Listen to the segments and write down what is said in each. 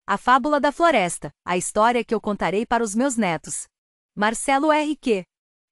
A Fábula da Floresta, a história que eu contarei para os meus netos. Marcelo R.Q.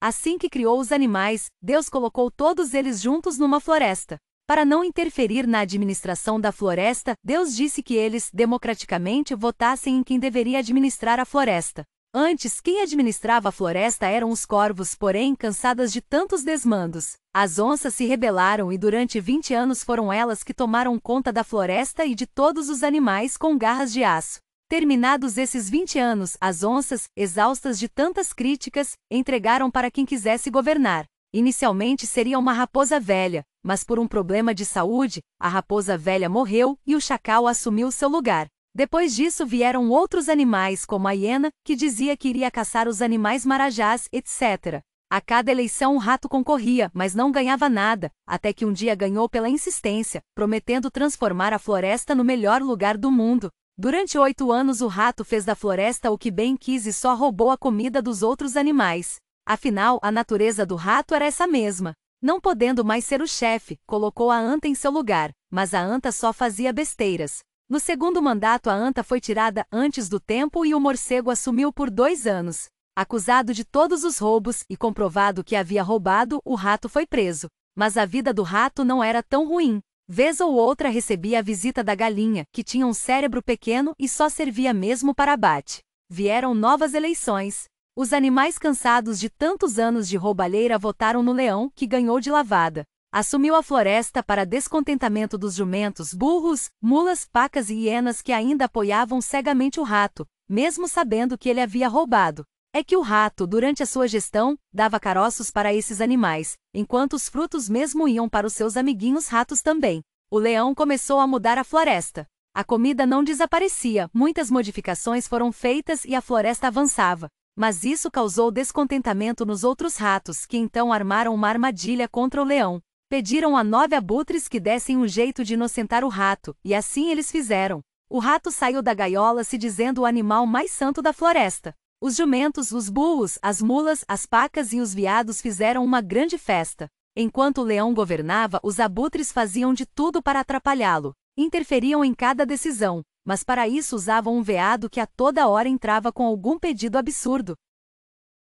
Assim que criou os animais, Deus colocou todos eles juntos numa floresta. Para não interferir na administração da floresta, Deus disse que eles, democraticamente, votassem em quem deveria administrar a floresta. Antes, quem administrava a floresta eram os corvos, porém, cansadas de tantos desmandos, as onças se rebelaram e durante 20 anos foram elas que tomaram conta da floresta e de todos os animais com garras de aço. Terminados esses 20 anos, as onças, exaustas de tantas críticas, entregaram para quem quisesse governar. Inicialmente seria uma raposa velha, mas por um problema de saúde, a raposa velha morreu e o chacal assumiu seu lugar. Depois disso vieram outros animais como a hiena, que dizia que iria caçar os animais marajás, etc. A cada eleição o rato concorria, mas não ganhava nada, até que um dia ganhou pela insistência, prometendo transformar a floresta no melhor lugar do mundo. Durante 8 anos o rato fez da floresta o que bem quis e só roubou a comida dos outros animais. Afinal, a natureza do rato era essa mesma. Não podendo mais ser o chefe, colocou a anta em seu lugar, mas a anta só fazia besteiras. No segundo mandato a anta foi tirada antes do tempo e o morcego assumiu por 2 anos. Acusado de todos os roubos e comprovado que havia roubado, o rato foi preso. Mas a vida do rato não era tão ruim. Vez ou outra recebia a visita da galinha, que tinha um cérebro pequeno e só servia mesmo para abate. Vieram novas eleições. Os animais cansados de tantos anos de roubalheira votaram no leão, que ganhou de lavada. Assumiu a floresta para descontentamento dos jumentos, burros, mulas, pacas e hienas que ainda apoiavam cegamente o rato, mesmo sabendo que ele havia roubado. É que o rato, durante a sua gestão, dava caroços para esses animais, enquanto os frutos mesmo iam para os seus amiguinhos ratos também. O leão começou a mudar a floresta. A comida não desaparecia, muitas modificações foram feitas e a floresta avançava. Mas isso causou descontentamento nos outros ratos, que então armaram uma armadilha contra o leão. Pediram a 9 abutres que dessem um jeito de inocentar o rato, e assim eles fizeram. O rato saiu da gaiola se dizendo o animal mais santo da floresta. Os jumentos, os burros, as mulas, as pacas e os veados fizeram uma grande festa. Enquanto o leão governava, os abutres faziam de tudo para atrapalhá-lo. Interferiam em cada decisão, mas para isso usavam um veado que a toda hora entrava com algum pedido absurdo.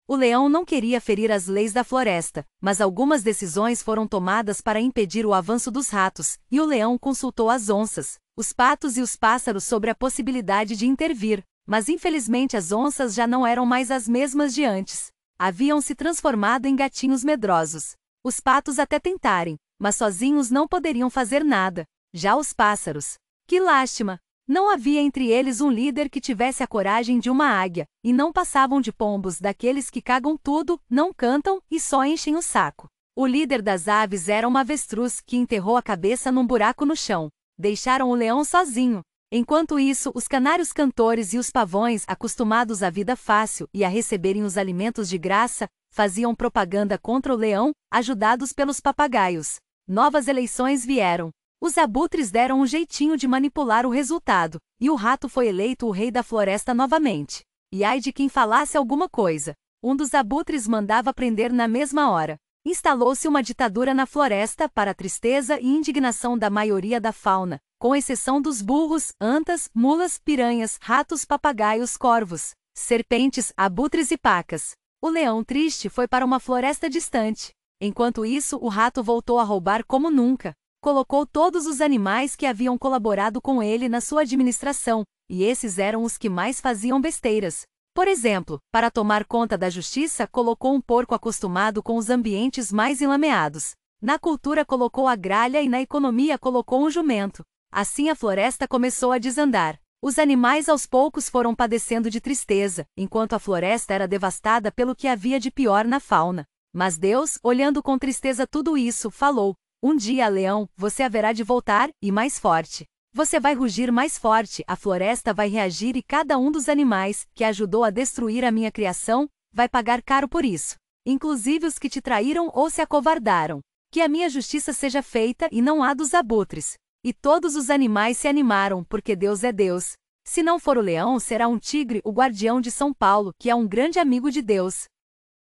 O leão não queria ferir as leis da floresta, mas algumas decisões foram tomadas para impedir o avanço dos ratos, e o leão consultou as onças, os patos e os pássaros sobre a possibilidade de intervir, mas infelizmente as onças já não eram mais as mesmas de antes. Haviam se transformado em gatinhos medrosos. Os patos até tentarem, mas sozinhos não poderiam fazer nada. Já os pássaros. Que lástima! Não havia entre eles um líder que tivesse a coragem de uma águia, e não passavam de pombos daqueles que cagam tudo, não cantam e só enchem o saco. O líder das aves era uma avestruz que enterrou a cabeça num buraco no chão. Deixaram o leão sozinho. Enquanto isso, os canários cantores e os pavões, acostumados à vida fácil e a receberem os alimentos de graça, faziam propaganda contra o leão, ajudados pelos papagaios. Novas eleições vieram. Os abutres deram um jeitinho de manipular o resultado, e o rato foi eleito o rei da floresta novamente. E ai de quem falasse alguma coisa. Um dos abutres mandava prender na mesma hora. Instalou-se uma ditadura na floresta para a tristeza e indignação da maioria da fauna, com exceção dos burros, antas, mulas, piranhas, ratos, papagaios, corvos, serpentes, abutres e pacas. O leão triste foi para uma floresta distante. Enquanto isso, o rato voltou a roubar como nunca. Colocou todos os animais que haviam colaborado com ele na sua administração, e esses eram os que mais faziam besteiras. Por exemplo, para tomar conta da justiça, colocou um porco acostumado com os ambientes mais enlameados. Na cultura colocou a gralha e na economia colocou um jumento. Assim a floresta começou a desandar. Os animais aos poucos foram padecendo de tristeza, enquanto a floresta era devastada pelo que havia de pior na fauna. Mas Deus, olhando com tristeza tudo isso, falou: "Um dia, leão, você haverá de voltar, e mais forte. Você vai rugir mais forte, a floresta vai reagir e cada um dos animais, que ajudou a destruir a minha criação, vai pagar caro por isso. Inclusive os que te traíram ou se acovardaram. Que a minha justiça seja feita e não a dos abutres." E todos os animais se animaram, porque Deus é Deus. Se não for o leão, será um tigre, o guardião de São Paulo, que é um grande amigo de Deus.